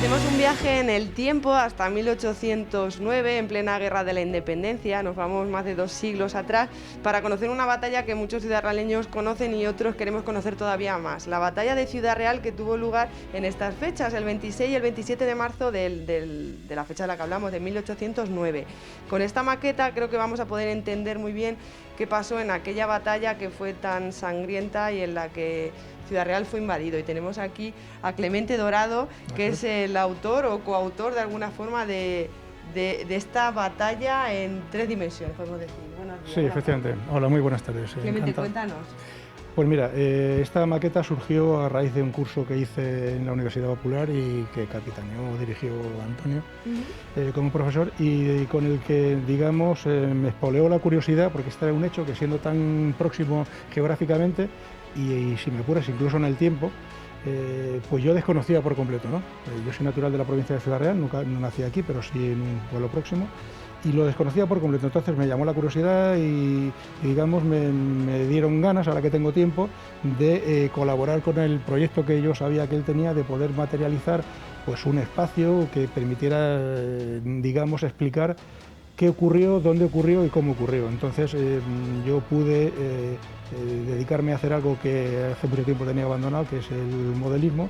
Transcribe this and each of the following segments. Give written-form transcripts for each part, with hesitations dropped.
Hacemos un viaje en el tiempo hasta 1809, en plena Guerra de la Independencia. Nos vamos más de 2 siglos atrás para conocer una batalla que muchos ciudadrealeños conocen y otros queremos conocer todavía más. La batalla de Ciudad Real, que tuvo lugar en estas fechas, el 26 y el 27 de marzo de la fecha de la que hablamos, de 1809. Con esta maqueta creo que vamos a poder entender muy bien qué pasó en aquella batalla que fue tan sangrienta y en la que Ciudad Real fue invadido. Y tenemos aquí a Clemente Dorado, que es el autor o coautor de alguna forma de esta batalla en 3 dimensiones, podemos decir. Buenos días. Sí, efectivamente. Hola, muy buenas tardes. Clemente, cuéntanos. Pues mira, esta maqueta surgió a raíz de un curso que hice en la Universidad Popular y que capitaneó, dirigió Antonio como profesor, y con el que, digamos, me espoleó la curiosidad, porque este era un hecho que, siendo tan próximo geográficamente y si me apuras incluso en el tiempo, pues yo desconocía por completo, ¿no? Yo soy natural de la provincia de Ciudad Real, nunca, no nací aquí, pero sí en un pueblo próximo, y lo desconocía por completo. Entonces me llamó la curiosidad y digamos, me dieron ganas, ahora que tengo tiempo, de colaborar con el proyecto que yo sabía que él tenía, de poder materializar pues un espacio que permitiera, digamos, explicar qué ocurrió, dónde ocurrió y cómo ocurrió. Entonces yo pude dedicarme a hacer algo que hace mucho tiempo tenía abandonado, que es el modelismo,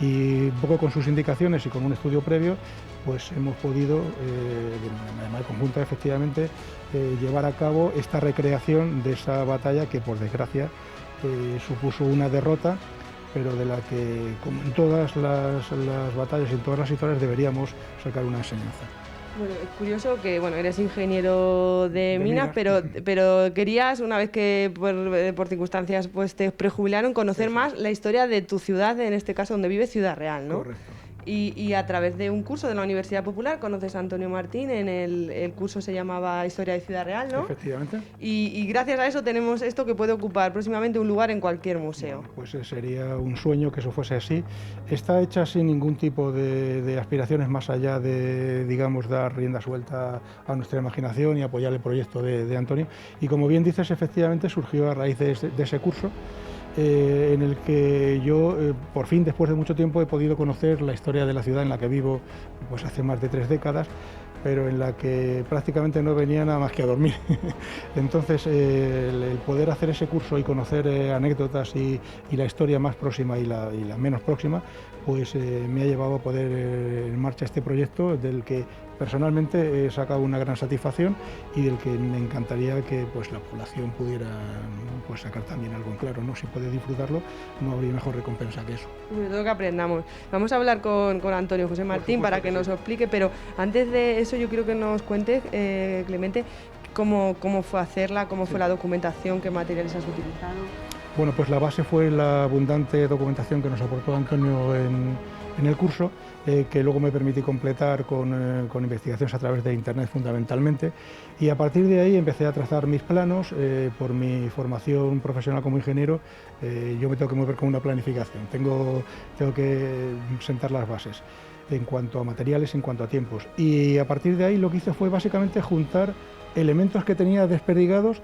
y un poco con sus indicaciones y con un estudio previo, pues hemos podido, de manera conjunta efectivamente, llevar a cabo esta recreación de esa batalla que, por desgracia, supuso una derrota, pero de la que, como en todas las batallas y en todas las historias, deberíamos sacar una enseñanza. Bueno, es curioso que eres ingeniero de minas, pero querías, una vez que por circunstancias pues te prejubilaron, conocer más la historia de tu ciudad, en este caso donde vive Ciudad Real, ¿no? Correcto. Y a través de un curso de la Universidad Popular conoces a Antonio Martín, el curso se llamaba Historia de Ciudad Real, ¿no? Efectivamente. Y gracias a eso tenemos esto que puede ocupar próximamente un lugar en cualquier museo. Bueno, pues sería un sueño que eso fuese así. Está hecha sin ningún tipo de aspiraciones más allá de, digamos, dar rienda suelta a nuestra imaginación y apoyar el proyecto de Antonio. Y como bien dices, efectivamente surgió a raíz de ese curso, en el que yo, por fin, después de mucho tiempo, he podido conocer la historia de la ciudad en la que vivo pues hace más de 3 décadas, pero en la que prácticamente no venía nada más que a dormir. Entonces, el poder hacer ese curso y conocer anécdotas y la historia más próxima y la menos próxima, pues me ha llevado a poder en marcha este proyecto, del que personalmente he sacado una gran satisfacción y del que me encantaría que pues la población pudiera pues sacar también algo en claro, ¿no? Si puede disfrutarlo, no habría mejor recompensa que eso. Sobre todo que aprendamos. Vamos a hablar con Antonio José Martín para que nos explique, pero antes de eso yo quiero que nos cuentes, Clemente, cómo fue hacerla, cómo fue la documentación, qué materiales has utilizado. Bueno, pues la base fue la abundante documentación que nos aportó Antonio en el curso, que luego me permití completar con investigaciones a través de Internet fundamentalmente, y a partir de ahí empecé a trazar mis planos. Por mi formación profesional como ingeniero, yo me tengo que mover con una planificación, tengo que sentar las bases en cuanto a materiales, en cuanto a tiempos, y a partir de ahí lo que hice fue básicamente juntar elementos que tenía desperdigados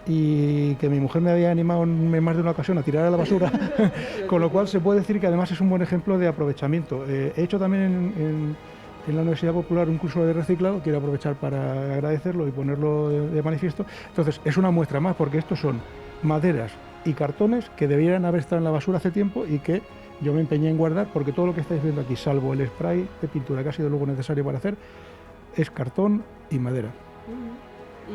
y que mi mujer me había animado en más de una ocasión a tirar a la basura, con lo cual se puede decir que además es un buen ejemplo de aprovechamiento. He hecho también en la Universidad Popular un curso de reciclado, quiero aprovechar para agradecerlo y ponerlo de manifiesto. Entonces es una muestra más, porque estos son maderas y cartones que debieran haber estado en la basura hace tiempo y que yo me empeñé en guardar, porque todo lo que estáis viendo aquí, salvo el spray de pintura que ha sido luego necesario para hacer, es cartón y madera.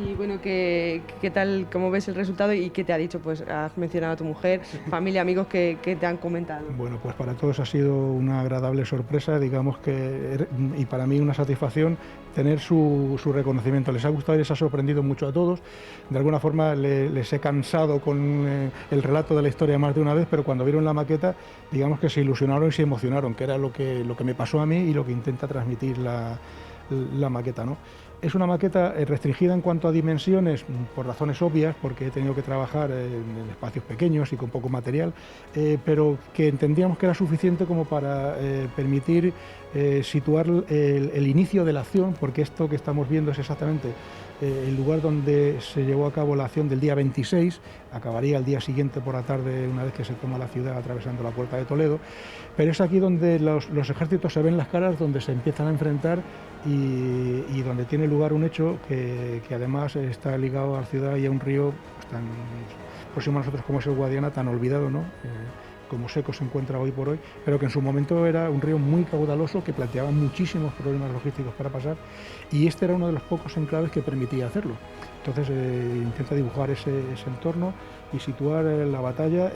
Y bueno, ¿qué tal, cómo ves el resultado y qué te ha dicho? Pues has mencionado a tu mujer, familia, amigos que te han comentado. Bueno, pues para todos ha sido una agradable sorpresa, digamos que, y para mí una satisfacción tener su reconocimiento. Les ha gustado y les ha sorprendido mucho a todos. De alguna forma les he cansado con el relato de la historia más de una vez, pero cuando vieron la maqueta, digamos que se ilusionaron y se emocionaron, que era lo que me pasó a mí y lo que intenta transmitir la maqueta, ¿no? Es una maqueta restringida en cuanto a dimensiones, por razones obvias, porque he tenido que trabajar en espacios pequeños y con poco material, pero que entendíamos que era suficiente como para permitir situar el inicio de la acción, porque esto que estamos viendo es exactamente el lugar donde se llevó a cabo la acción del día 26, acabaría el día siguiente por la tarde una vez que se toma la ciudad atravesando la Puerta de Toledo, pero es aquí donde los ejércitos se ven las caras, donde se empiezan a enfrentar y donde tiene lugar un hecho que además está ligado a la ciudad y a un río pues, tan próximo a nosotros como es el Guadiana, tan olvidado, ¿no? Como seco se encuentra hoy por hoy, pero que en su momento era un río muy caudaloso que planteaba muchísimos problemas logísticos para pasar y este era uno de los pocos enclaves que permitía hacerlo. Entonces intenta dibujar ese entorno y situar la batalla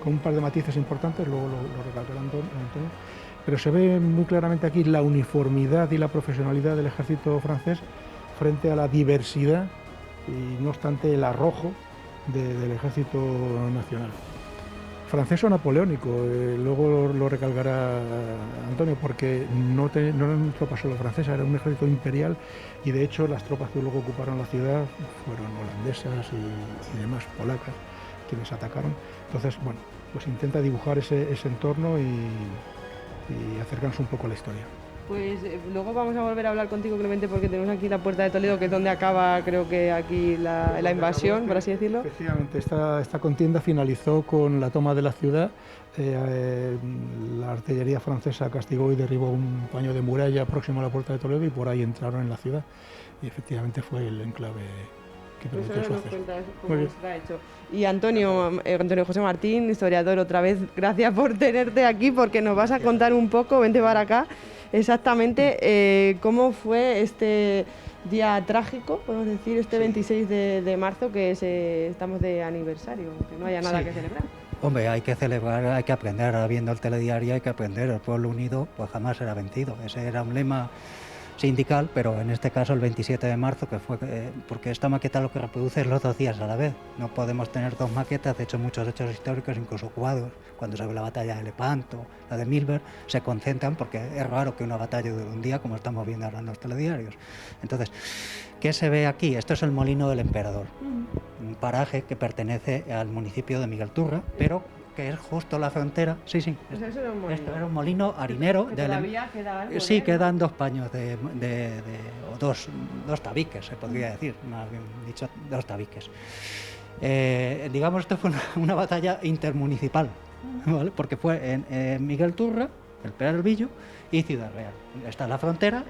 con un par de matices importantes, luego lo recalcará Antonio, pero se ve muy claramente aquí la uniformidad y la profesionalidad del ejército francés frente a la diversidad y no obstante el arrojo del ejército nacional. Francés o napoleónico, luego lo recalcará Antonio, porque no eran tropas solo francesas, era un ejército imperial y de hecho las tropas que luego ocuparon la ciudad fueron holandesas y demás, polacas, quienes atacaron. Entonces, bueno, pues intenta dibujar ese entorno y acercarnos un poco a la historia. Pues luego vamos a volver a hablar contigo, Clemente, porque tenemos aquí la Puerta de Toledo, que es donde acaba, creo que aquí la invasión, por así decirlo. Efectivamente, esta contienda finalizó con la toma de la ciudad. La artillería francesa castigó y derribó un paño de muralla próximo a la Puerta de Toledo y por ahí entraron en la ciudad. Y efectivamente fue el enclave que permitió su acceso. Cómo está hecho. Y Antonio José Martín, historiador, otra vez, gracias por tenerte aquí, porque nos vas a contar un poco, vente para acá, exactamente cómo fue este día trágico, podemos decir, este 26 de marzo, que estamos de aniversario, que no haya nada que celebrar. Hombre, hay que celebrar, hay que aprender, ahora viendo el telediario hay que aprender, el pueblo unido pues jamás será vencido, ese era un lema sindical, pero en este caso el 27 de marzo, que fue porque esta maqueta lo que reproduce es los 2 días a la vez. No podemos tener 2 maquetas, de hecho muchos hechos históricos, incluso jugados, cuando se ve la batalla de Lepanto, la de Milberg, se concentran porque es raro que una batalla dure un día, como estamos viendo ahora en los telediarios. Entonces, ¿qué se ve aquí? Esto es el Molino del Emperador, un paraje que pertenece al municipio de Miguel Turra, pero que es justo la frontera. Sí, sí. O sea, eso era un molino. Esto era un molino harinero. ¿Todavía queda algo? Sí, quedan 2 paños o dos tabiques, se podría decir, más bien dicho, 2 tabiques. Digamos, esto fue una batalla intermunicipal, ¿vale? Porque fue en Miguel Turra, el Peralvillo y Ciudad Real. Está la frontera,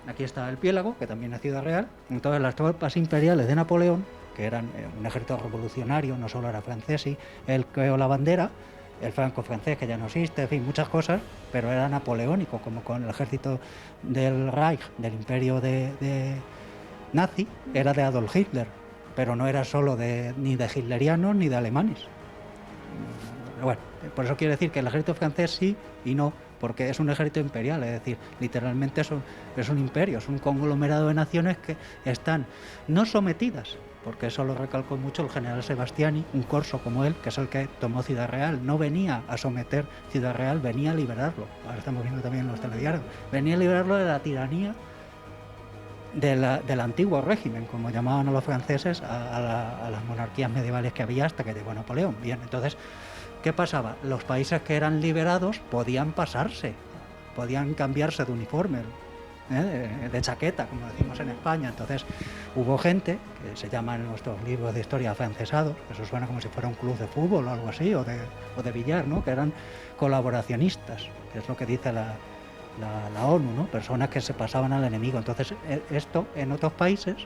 aquí está el Piélago, que también es Ciudad Real. Entonces las tropas imperiales de Napoleón, que eran un ejército revolucionario, no solo era francés, y él creó la bandera, el franco-francés, que ya no existe, en fin, muchas cosas, pero era napoleónico, como con el ejército del Reich, del imperio de nazi, era de Adolf Hitler, pero no era solo ni de hitlerianos ni de alemanes. Bueno, por eso quiero decir que el ejército francés sí y no, porque es un ejército imperial, es decir, literalmente es un imperio, es un conglomerado de naciones que están no sometidas, porque eso lo recalcó mucho el general Sebastiani, un corso como él, que es el que tomó Ciudad Real. No venía a someter Ciudad Real, venía a liberarlo. Ahora estamos viendo también en los telediarios. Venía a liberarlo de la tiranía del antiguo régimen, como llamaban a los franceses, a las monarquías medievales que había hasta que llegó Napoleón. Bien, entonces, ¿qué pasaba? Los países que eran liberados podían pasarse, podían cambiarse de uniforme, de chaqueta, como decimos en España. Entonces hubo gente, que se llama en nuestros libros de historia afrancesados, eso suena como si fuera un club de fútbol o algo así, o de billar, ¿no? Que eran colaboracionistas, que es lo que dice la ONU, ¿no? Personas que se pasaban al enemigo. Entonces esto en otros países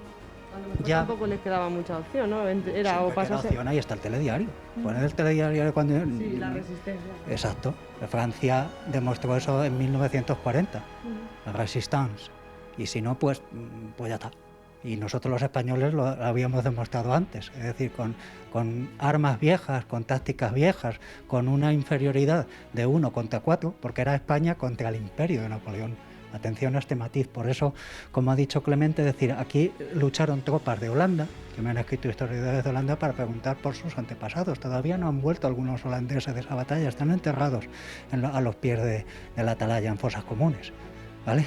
ya tampoco les quedaba mucha opción, ¿no? Era o pasarse. Opción, ahí está el telediario. Poner el telediario cuando. Sí, la resistencia. Exacto. Francia demostró eso en 1940, la Resistance. Y si no, pues ya está. Y nosotros los españoles lo habíamos demostrado antes, es decir, con armas viejas, con tácticas viejas, con una inferioridad de 1 contra 4, porque era España contra el imperio de Napoleón. Atención a este matiz, por eso, como ha dicho Clemente, es decir, aquí lucharon tropas de Holanda, que me han escrito historiadores de Holanda para preguntar por sus antepasados. Todavía no han vuelto algunos holandeses de esa batalla, están enterrados a los pies de la atalaya en fosas comunes. ¿vale?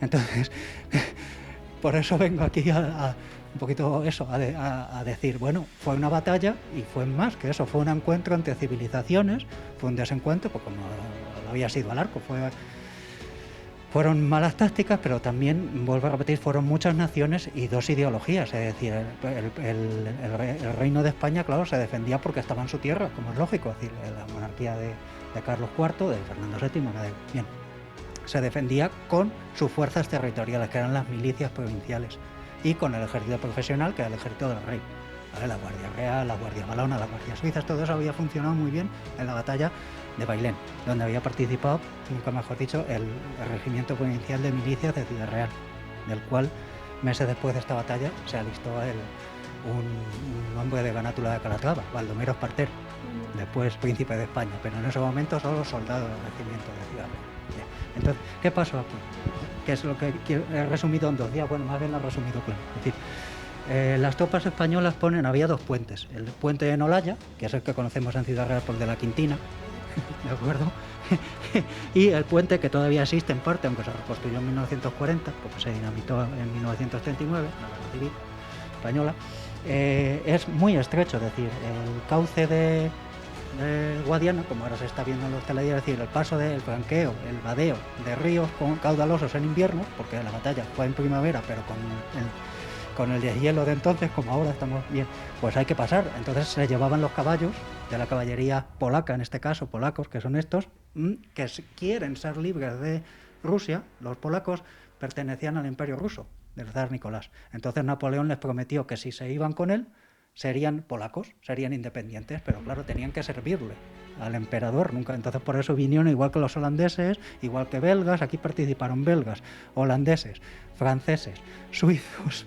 Entonces, por eso vengo aquí a un poquito eso, a decir, bueno, fue una batalla y fue más que eso, fue un encuentro entre civilizaciones, fue un desencuentro, pues como lo había sido al arco, fueron malas tácticas, pero también, vuelvo a repetir, fueron muchas naciones y dos ideologías. Es decir, el reino de España, claro, se defendía porque estaba en su tierra, como es lógico. Es decir, la monarquía de Carlos IV, de Fernando VII, bien, se defendía con sus fuerzas territoriales, que eran las milicias provinciales, y con el ejército profesional, que era el ejército del rey. ¿Vale? La Guardia Real, la Guardia Valona, las Guardias Suizas, todo eso había funcionado muy bien en la batalla de Bailén, donde había participado, nunca mejor dicho, el regimiento provincial de milicias de Ciudad Real, del cual meses después de esta batalla se alistó un hombre de Ganátula de Calatrava, Baldomero Espartero, después príncipe de España, pero en ese momento solo soldado del regimiento de Ciudad Real. Entonces, ¿qué pasó aquí? Que es lo que he resumido en 2 días, bueno, más bien lo he resumido claro. Es decir, las tropas españolas había 2 puentes, el puente de Nolaya, que es el que conocemos en Ciudad Real por el de la Quintina, ¿de acuerdo? Y el puente que todavía existe en parte, aunque se reconstruyó en 1940, porque se dinamitó en 1939, la Guerra Civil Española, es muy estrecho, es decir, el cauce de Guadiana, como ahora se está viendo en los telediarios, es decir, el paso del franqueo, el vadeo de ríos caudalosos en invierno, porque la batalla fue en primavera, pero con el deshielo de entonces, como ahora estamos bien, pues hay que pasar. Entonces se llevaban los caballos de la caballería polaca, en este caso polacos, que son estos, que quieren ser libres de Rusia. Los polacos pertenecían al Imperio Ruso, del zar Nicolás. Entonces Napoleón les prometió que si se iban con él, serían polacos, serían independientes, pero claro, tenían que servirle al emperador, nunca. Entonces por eso vinieron, igual que los holandeses, igual que belgas, aquí participaron belgas, holandeses, franceses, suizos,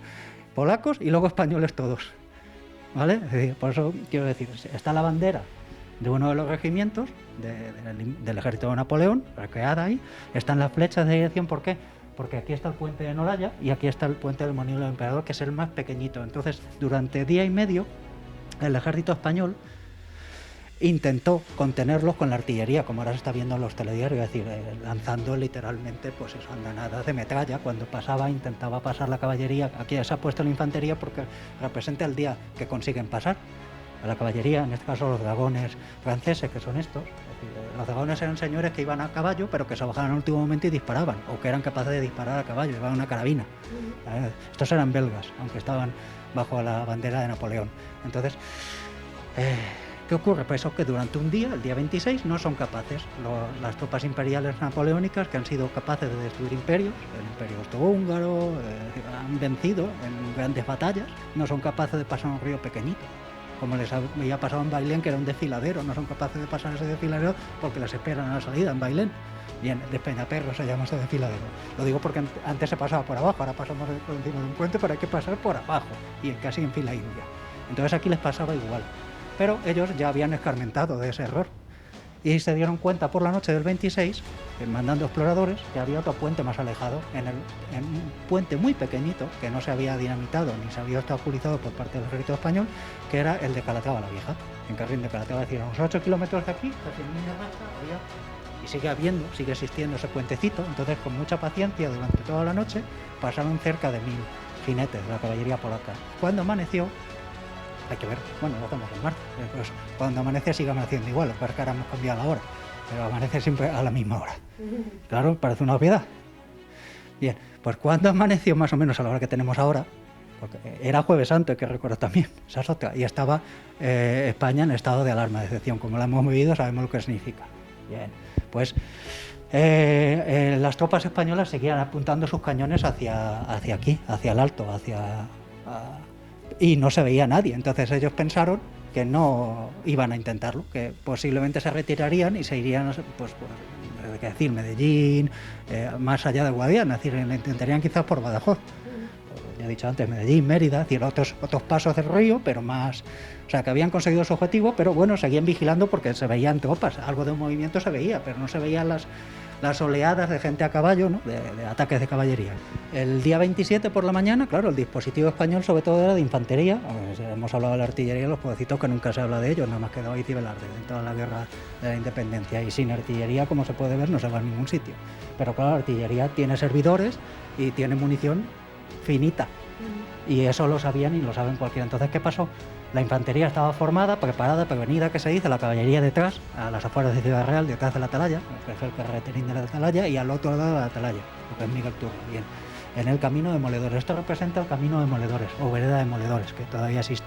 polacos y luego españoles todos, ¿vale? Es decir, por eso quiero decir, está la bandera de uno de los regimientos del ejército de Napoleón, recreada ahí, están las flechas de dirección. ¿Por qué? Porque aquí está el puente de Nolaya y aquí está el puente del Monumento del Emperador, que es el más pequeñito. Entonces, durante día y medio, el ejército español intentó contenerlos con la artillería, como ahora se está viendo en los telediarios, es decir, lanzando literalmente pues eso, andanadas de metralla. Cuando intentaba pasar la caballería. Aquí se ha puesto la infantería porque representa el día que consiguen pasar. A la caballería, en este caso los dragones franceses, que son estos. Es decir, los dragones eran señores que iban a caballo, pero que se bajaban en el último momento y disparaban, o que eran capaces de disparar a caballo, llevaban una carabina. Estos eran belgas, aunque estaban bajo la bandera de Napoleón. Entonces, ¿qué ocurre? Pues eso, que durante un día, el día 26, no son capaces. Las tropas imperiales napoleónicas, que han sido capaces de destruir imperios, el imperio austrohúngaro, han vencido en grandes batallas, no son capaces de pasar un río pequeñito, como les había pasado en Bailén, que era un desfiladero. No son capaces de pasar ese desfiladero porque les esperan a la salida en Bailén. Bien, Despeñaperro se llama ese desfiladero. Lo digo porque antes se pasaba por abajo, ahora pasamos por encima de un puente, pero hay que pasar por abajo, y casi en fila india. Entonces aquí les pasaba igual. Pero ellos ya habían escarmentado de ese error. Y se dieron cuenta por la noche del 26, mandando exploradores, que había otro puente más alejado, en un puente muy pequeñito, que no se había dinamitado ni se había obstaculizado por parte del ejército español, que era el de Calatrava la Vieja, en Carrín de Calatrava. Es decir, a unos 8 kilómetros de aquí, casi en línea recta, y sigue existiendo ese puentecito. Entonces, con mucha paciencia, durante toda la noche, pasaron cerca de 1000 jinetes de la caballería polaca. Cuando amaneció, hay que ver, bueno, lo estamos en marzo, pues cuando amanece sigue amaneciendo igual, lo que ahora hemos cambiado la hora, pero amanece siempre a la misma hora. Claro, parece una obviedad. Bien, pues cuando amaneció más o menos a la hora que tenemos ahora, porque era Jueves Santo, hay que recordar también, esa es otra, y estaba España en estado de alarma de excepción. Como la hemos vivido, sabemos lo que significa. Bien, pues las tropas españolas seguían apuntando sus cañones hacia aquí, hacia el alto, y no se veía nadie. Entonces ellos pensaron que no iban a intentarlo, que posiblemente se retirarían y se irían, pues qué decir, Medellín, más allá de Guadiana, es decir, lo intentarían quizás por Badajoz. Ya he dicho antes, Medellín, Mérida, es decir, otros pasos del río, pero más, o sea, que habían conseguido su objetivo, pero bueno, seguían vigilando porque se veían tropas, algo de movimiento se veía, pero no se veían las oleadas de gente a caballo, ¿no? de ataques de caballería. El día 27 por la mañana, claro, el dispositivo español sobre todo era de infantería. Hemos hablado de la artillería, los pobrecitos que nunca se habla de ellos, nada más que David y Velarde en toda la guerra de la independencia. Y sin artillería, como se puede ver, no se va a ningún sitio. Pero claro, la artillería tiene servidores y tiene munición finita. Y eso lo sabían y lo saben cualquiera. Entonces, ¿qué pasó? La infantería estaba formada, preparada, prevenida, que se dice, la caballería detrás, a las afueras de Ciudad Real, detrás de la atalaya, que es el carreterín de la atalaya, y al otro lado de la atalaya, lo que es Miguel Turra. Bien, en el camino de Moledores. Esto representa el camino de Moledores, o vereda de Moledores, que todavía existe.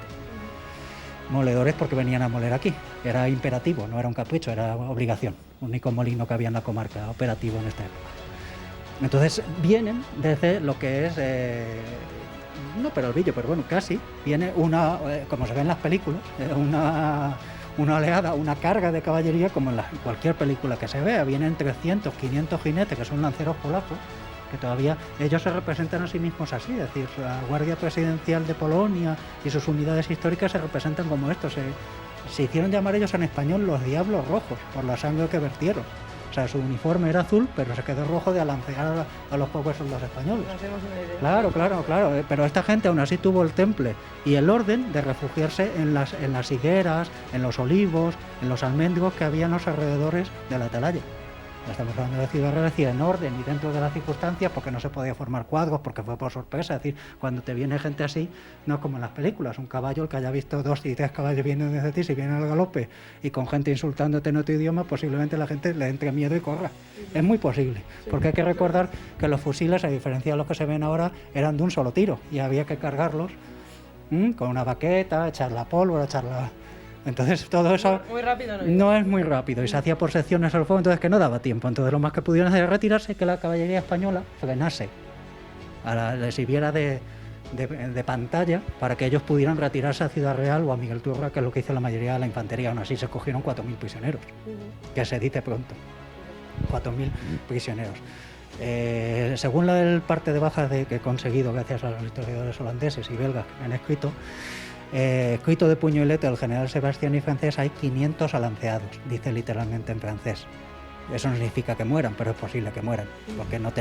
Moledores porque venían a moler aquí. Era imperativo, no era un capricho, era obligación. Único molino que había en la comarca, operativo en esta época. Entonces vienen desde lo que es... no Peralvillo, pero bueno, casi, viene una, como se ve en las películas, una oleada, una carga de caballería, como en cualquier película que se vea. Vienen 300, 500 jinetes, que son lanceros polacos, que todavía ellos se representan a sí mismos así, es decir, la Guardia Presidencial de Polonia y sus unidades históricas se representan como estos. Se hicieron llamar ellos en español los Diablos Rojos, por la sangre que vertieron. O sea, su uniforme era azul, pero se quedó rojo de alancear a los pobres soldados españoles. Claro. Pero esta gente aún así tuvo el temple y el orden de refugiarse en las higueras, en los olivos, en los almendros que había en los alrededores de la atalaya. Estamos hablando de Ciudad Real, en orden y dentro de las circunstancias, porque no se podía formar cuadros, porque fue por sorpresa. Es decir, cuando te viene gente así, no es como en las películas, un caballo, el que haya visto 2 y 3 caballos viendo desde ti, si viene al galope y con gente insultándote en otro idioma, posiblemente la gente le entre miedo y corra. Es muy posible, porque hay que recordar que los fusiles, a diferencia de los que se ven ahora, eran de un solo tiro y había que cargarlos con una baqueta, echar la pólvora, echarla... Entonces todo eso muy rápido no es muy rápido y se hacía por secciones al fuego, entonces que no daba tiempo. Entonces lo más que pudieron hacer era retirarse y que la caballería española frenase, les sirviera de pantalla para que ellos pudieran retirarse a Ciudad Real o a Miguel Turra, que es lo que hizo la mayoría de la infantería. Aún así se cogieron 4.000 prisioneros, que se dice pronto, 4.000 prisioneros. Según la parte de bajas que he conseguido gracias a los historiadores holandeses y belgas que me han escrito de puño y letra del general Sebastiani francés, hay 500 alanceados, dice literalmente en francés. Eso no significa que mueran, pero es posible que mueran, porque no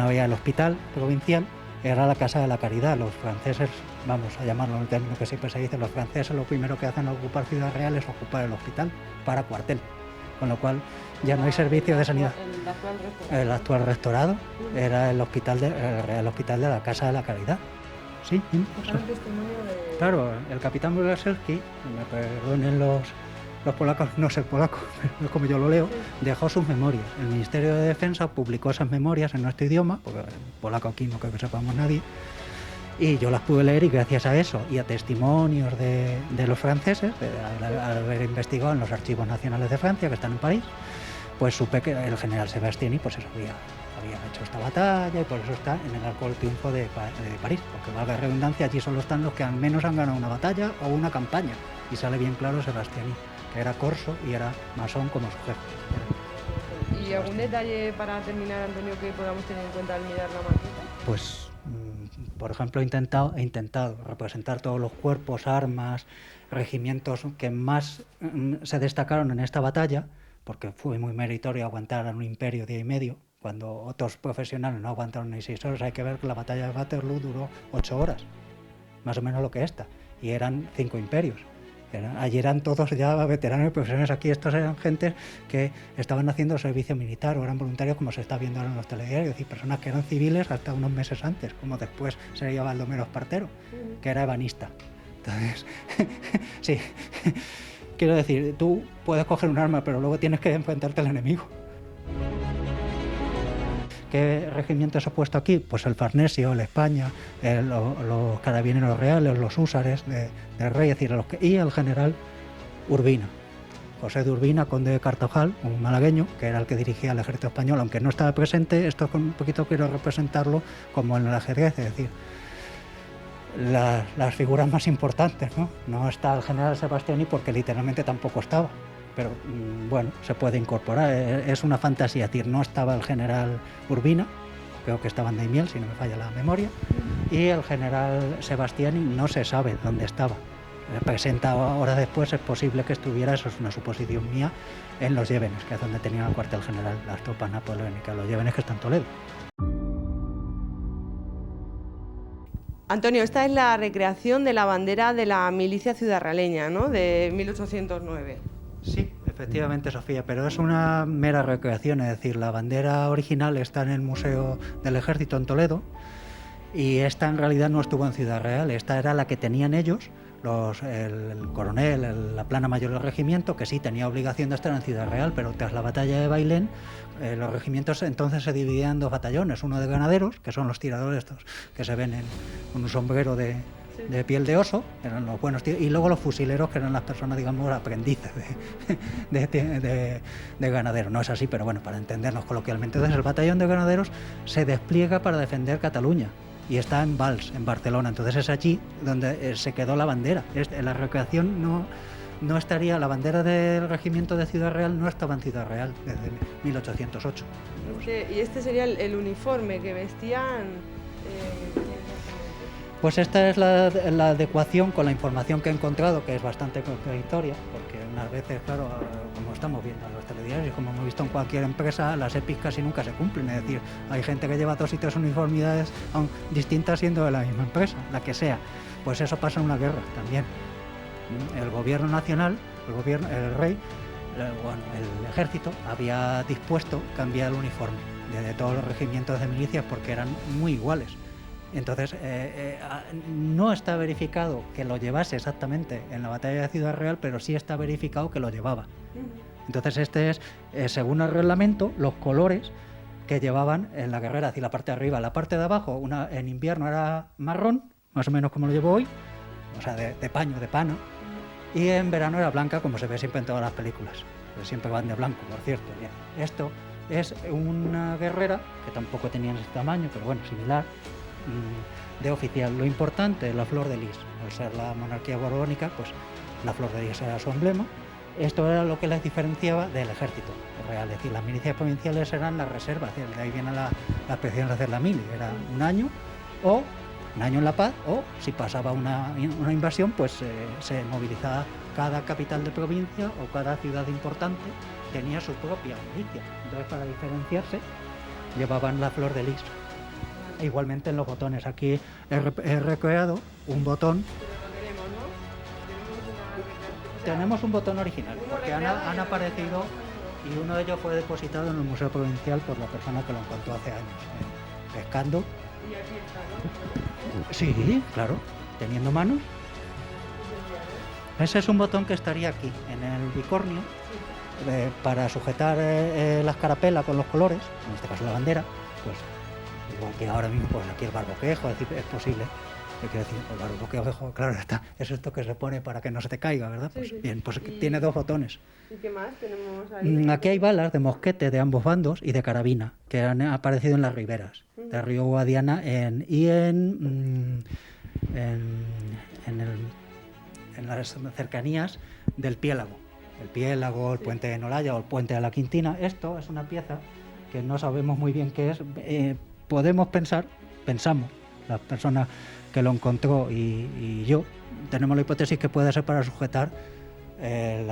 había el hospital provincial, era la Casa de la Caridad. Los franceses, vamos a llamarlo en el término que siempre se dice, los franceses lo primero que hacen al ocupar Ciudad Real es ocupar el hospital para cuartel, con lo cual ya no hay servicio de sanidad. El actual rectorado era el hospital de la Casa de la Caridad. Sí, claro, el capitán Brzezinski, me perdonen los polacos, no sé polaco, pero es como yo lo leo, dejó sus memorias. El Ministerio de Defensa publicó esas memorias en nuestro idioma, porque en polaco aquí no creo que sepamos nadie, y yo las pude leer y gracias a eso y a testimonios de los franceses, al haber investigado en los archivos nacionales de Francia, que están en París, pues supe que el general Sebastiani pues eso había hecho esta batalla y por eso está en el Arco del Triunfo de París, porque valga la redundancia, allí solo están los que al menos han ganado una batalla o una campaña, y sale bien claro Sebastiani, que era corso y era masón como su jefe. ¿Y algún detalle para terminar, Antonio, que podamos tener en cuenta al mirar la maqueta? Pues, por ejemplo, he intentado representar todos los cuerpos, armas, regimientos que más se destacaron en esta batalla, porque fue muy meritorio aguantar a un imperio día y medio, cuando otros profesionales no aguantaron ni 6 horas. Hay que ver que la batalla de Waterloo duró 8 horas, más o menos lo que esta, y eran 5 imperios. Allí eran todos ya veteranos y profesionales. Aquí estos eran gente que estaban haciendo servicio militar o eran voluntarios, como se está viendo ahora en los telediarios, es decir, personas que eran civiles hasta unos meses antes, como después sería Baldomero Espartero, que era ebanista. Entonces, sí, quiero decir, tú puedes coger un arma, pero luego tienes que enfrentarte al enemigo. ¿Qué regimientos he puesto aquí? Pues el Farnesio, el España, los carabineros reales, los húsares del rey, es decir, y el general Urbina. José de Urbina, conde de Cartojal, un malagueño, que era el que dirigía el ejército español, aunque no estaba presente. Esto un poquito quiero representarlo como en el ajedrez, es decir, las figuras más importantes, ¿no? No está el general Sebastiani porque literalmente tampoco estaba. Pero bueno, se puede incorporar, es una fantasía, es decir, no estaba el general Urbina, creo que estaba en Daimiel, si no me falla la memoria, y el general Sebastiani no se sabe dónde estaba. representa horas después, es posible que estuviera, eso es una suposición mía, en los Llévenes, que es donde tenían el cuartel general las tropas napoleónicas, los Llévenes que están en Toledo. Antonio, esta es la recreación de la bandera de la milicia ciudadraleña, ¿no?, de 1809. Sí, efectivamente, Sofía, pero es una mera recreación, es decir, la bandera original está en el Museo del Ejército en Toledo y esta en realidad no estuvo en Ciudad Real, esta era la que tenían ellos, el coronel, la plana mayor del regimiento, que sí tenía obligación de estar en Ciudad Real, pero tras la batalla de Bailén, los regimientos entonces se dividían en dos batallones, uno de granaderos, que son los tiradores estos que se ven con un sombrero de piel de oso, eran los buenos tiros, y luego los fusileros, que eran las personas, digamos, aprendices de granaderos. No es así, pero bueno, para entendernos coloquialmente. Entonces el batallón de granaderos se despliega para defender Cataluña y está en Valls, en Barcelona. Entonces es allí donde se quedó la bandera. La recreación no estaría, la bandera del regimiento de Ciudad Real no estaba en Ciudad Real desde 1808. Y este sería el uniforme que vestían. Pues esta es la adecuación con la información que he encontrado, que es bastante contradictoria, porque unas veces, claro, como estamos viendo en los telediarios, como hemos visto en cualquier empresa, las EPIs casi nunca se cumplen. Es decir, hay gente que lleva 2 y 3 uniformidades distintas siendo de la misma empresa, la que sea. Pues eso pasa en una guerra también. El gobierno nacional, el rey, el ejército, había dispuesto cambiar el uniforme de todos los regimientos de milicias porque eran muy iguales. Entonces, no está verificado que lo llevase exactamente en la batalla de Ciudad Real, pero sí está verificado que lo llevaba. Entonces, este es, según el reglamento, los colores que llevaban en la guerrera, es decir, la parte de arriba. La parte de abajo, en invierno era marrón, más o menos como lo llevo hoy, o sea, de paño, de pana, y en verano era blanca, como se ve siempre en todas las películas. Pero siempre van de blanco, por cierto. Bien. Esto es una guerrera, que tampoco tenía ese tamaño, pero bueno, similar, de oficial. Lo importante, la flor de lis. Al ser la monarquía borbónica, pues la flor de lis era su emblema. Esto era lo que les diferenciaba del ejército real. Es decir, las milicias provinciales eran las reservas, es decir, de ahí viene la expresión de hacer la mili. Era un año en la paz, o si pasaba una invasión, pues se movilizaba cada capital de provincia o cada ciudad importante tenía su propia milicia. Entonces, para diferenciarse, llevaban la flor de lis. Igualmente en los botones, aquí he recreado un botón. Tenemos un botón original, porque han aparecido y uno de ellos fue depositado en el Museo Provincial por la persona que lo encontró hace años, pescando. Y aquí está, ¿no? Sí, claro, teniendo manos. Ese es un botón que estaría aquí, en el bicornio, para sujetar la escarapela con los colores, en este caso la bandera, pues igual que ahora mismo, pues aquí el barboquejo, es decir, es posible. ¿Qué quiero decir? El barboquejo, claro, es esto que se pone para que no se te caiga, ¿verdad? Pues sí. Bien, pues tiene 2 botones. ¿Y qué más tenemos ahí? Aquí hay balas de mosquete de ambos bandos y de carabina, que han aparecido en las riberas del río Guadiana y en las cercanías del Piélago. El Piélago, el puente de Nolaya o el puente de la Quintina. Esto es una pieza que no sabemos muy bien qué es. Pensamos, la persona que lo encontró y yo, tenemos la hipótesis que puede ser para sujetar el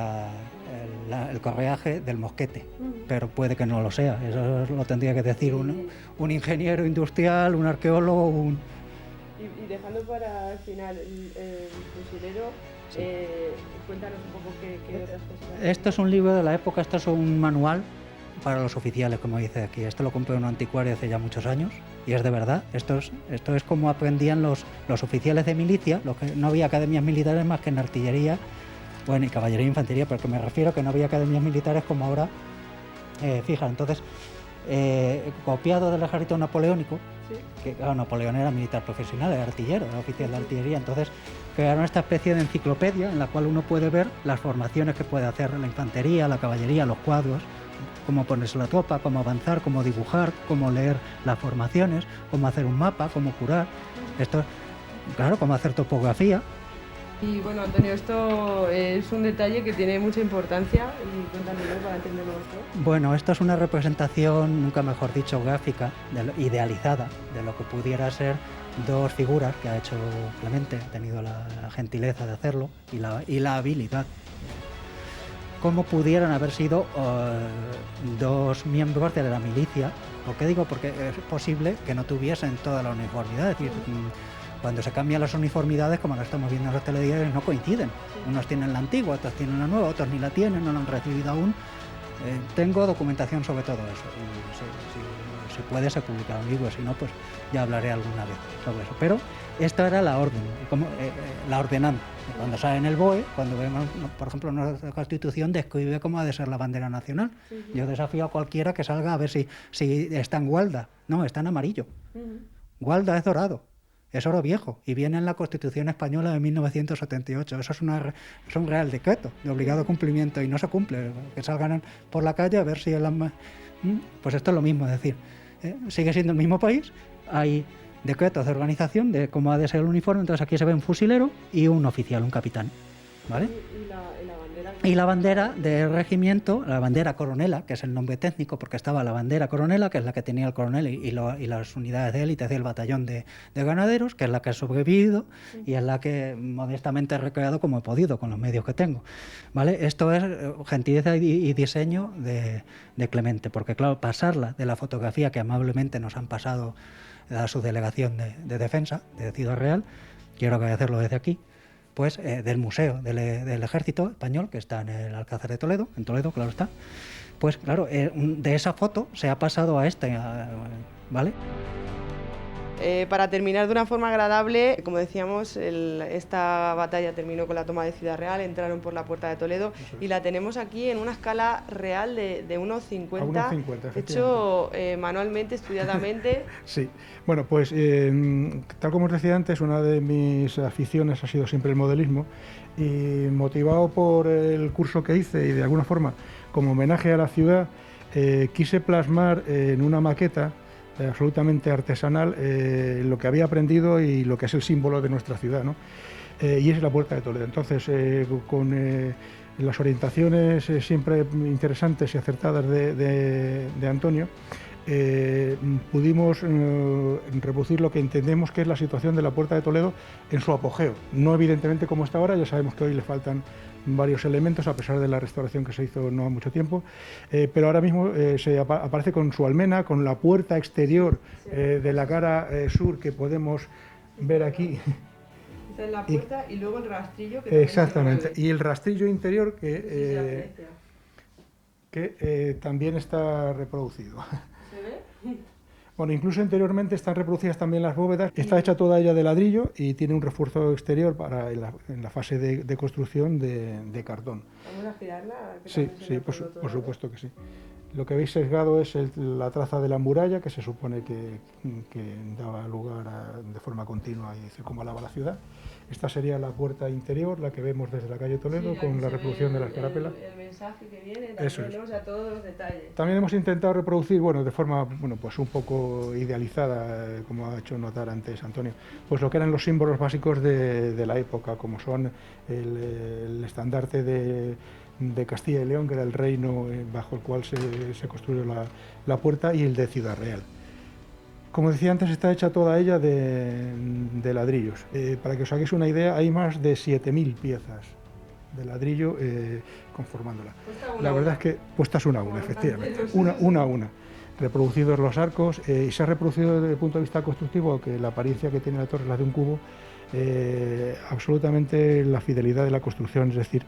correaje del mosquete, pero puede que no lo sea. Eso lo tendría que decir un ingeniero industrial, un arqueólogo, Y dejando para el final el fusilero, sí. Cuéntanos un poco qué otras cosas. Esto es un libro de la época, esto es un manual para los oficiales, como dice aquí. Esto lo compré en un anticuario hace ya muchos años y es de verdad. Esto es como aprendían los oficiales de milicia. No había academias militares más que en artillería, bueno, y caballería e infantería, pero que me refiero que no había academias militares como ahora. Fija, entonces, copiado del ejército napoleónico, sí. Que claro, Napoleón era militar profesional, era artillero, era oficial de artillería, entonces crearon esta especie de enciclopedia en la cual uno puede ver las formaciones que puede hacer la infantería, la caballería, los cuadros, cómo ponerse la tropa, cómo avanzar, cómo dibujar, cómo leer las formaciones, cómo hacer un mapa, cómo curar. Esto, claro, cómo hacer topografía. Y bueno, Antonio, esto es un detalle que tiene mucha importancia y cuéntanoslo para entenderlo mejor. Bueno, esto es una representación, nunca mejor dicho, gráfica, idealizada de lo que pudiera ser dos figuras que ha hecho Clemente, ha tenido la gentileza de hacerlo y la habilidad. ¿Cómo pudieran haber sido dos miembros de la milicia? ¿Por qué digo? Porque es posible que no tuviesen toda la uniformidad. Es decir, cuando se cambian las uniformidades, como lo estamos viendo en los telediarios, no coinciden. Unos tienen la antigua, otros tienen la nueva, otros ni la tienen, no la han recibido aún. Tengo documentación sobre todo eso. Y si puede, se publica un libro, si no, pues ya hablaré alguna vez sobre eso. Pero esta era la orden, la ordenanza. Cuando sale en el BOE, cuando vemos, por ejemplo, nuestra Constitución describe cómo ha de ser la bandera nacional. Yo desafío a cualquiera que salga a ver si está en gualda. No, está en amarillo. Gualda es dorado. Es oro viejo y viene en la Constitución Española de 1978. Eso es un real decreto de obligado cumplimiento y no se cumple. Que salgan por la calle a ver si pues esto es lo mismo, es decir, sigue siendo el mismo país, hay decretos de organización de cómo ha de ser el uniforme, entonces aquí se ve un fusilero y un oficial, un capitán, ¿vale? Y la bandera del regimiento, la bandera coronela, que es el nombre técnico, porque estaba la bandera coronela, que es la que tenía el coronel y las unidades de élite del batallón de granaderos, que es la que ha sobrevivido y es la que modestamente he recreado como he podido, con los medios que tengo, ¿vale? Esto es gentileza y diseño de Clemente, porque claro, pasarla de la fotografía que amablemente nos han pasado a su delegación de defensa de Ciudad Real, quiero agradecerlo desde aquí, pues del Museo del Ejército Español, que está en el Alcázar de Toledo, en Toledo, claro está, pues claro, de esa foto se ha pasado a esta, ¿vale? Para terminar de una forma agradable, como decíamos, esta batalla terminó con la toma de Ciudad Real, entraron por la puerta de Toledo y la tenemos aquí en una escala real de 1,50, hecho manualmente, estudiadamente. Sí, bueno, pues tal como os decía antes, una de mis aficiones ha sido siempre el modelismo y motivado por el curso que hice y de alguna forma como homenaje a la ciudad, quise plasmar en una maqueta absolutamente artesanal lo que había aprendido y lo que es el símbolo de nuestra ciudad, ¿no? Y es la Puerta de Toledo. Entonces, con las orientaciones siempre interesantes y acertadas de Antonio, pudimos reproducir lo que entendemos que es la situación de la Puerta de Toledo en su apogeo. No evidentemente como está ahora, ya sabemos que hoy le faltan varios elementos a pesar de la restauración que se hizo no ha mucho tiempo, pero ahora mismo aparece con su almena, con la puerta exterior de la cara sur que podemos ver aquí. Esta es la puerta y luego el rastrillo que exactamente, y el rastrillo interior que también está reproducido. ¿Se ve? Bueno, incluso interiormente están reproducidas también las bóvedas. Está hecha toda ella de ladrillo y tiene un refuerzo exterior para en la fase de construcción de cartón. ¿Vamos a girarla? Sí, por supuesto que sí. Lo que veis sesgado es la traza de la muralla, que se supone que daba lugar de forma continua y circunvalaba la ciudad. Esta sería la puerta interior, la que vemos desde la calle Toledo, sí, con la reproducción de la escarapela. El mensaje que viene, también, o sea, todos los detalles. También hemos intentado reproducir, bueno, de forma, bueno, pues un poco idealizada, como ha hecho notar antes Antonio, pues lo que eran los símbolos básicos de la época, como son el estandarte de Castilla y León, que era el reino bajo el cual se construyó la puerta, y el de Ciudad Real. Como decía antes, está hecha toda ella de ladrillos. Para que os hagáis una idea, hay más de 7.000 piezas de ladrillo conformándola. La verdad es que puestas una a una, efectivamente, una a una. Reproducidos los arcos, y se ha reproducido desde el punto de vista constructivo, que la apariencia que tiene la torre es la de un cubo, absolutamente la fidelidad de la construcción, es decir,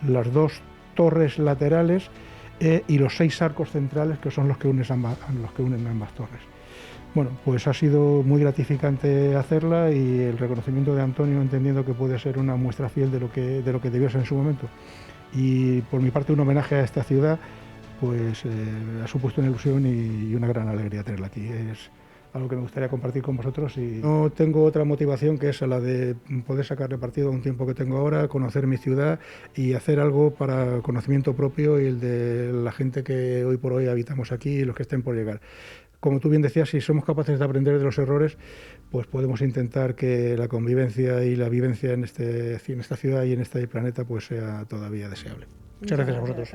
las dos torres laterales y los 6 arcos centrales, que son los que unen ambas torres. Bueno, pues ha sido muy gratificante hacerla y el reconocimiento de Antonio, entendiendo que puede ser una muestra fiel de lo que debió ser en su momento. Y por mi parte un homenaje a esta ciudad, pues ha supuesto una ilusión y una gran alegría tenerla aquí. Es algo que me gustaría compartir con vosotros y no tengo otra motivación que esa, la de poder sacarle partido a un tiempo que tengo ahora, conocer mi ciudad y hacer algo para conocimiento propio y el de la gente que hoy por hoy habitamos aquí y los que estén por llegar. Como tú bien decías, si somos capaces de aprender de los errores, pues podemos intentar que la convivencia y la vivencia en esta ciudad y en este planeta pues sea todavía deseable. Muchas gracias a vosotros.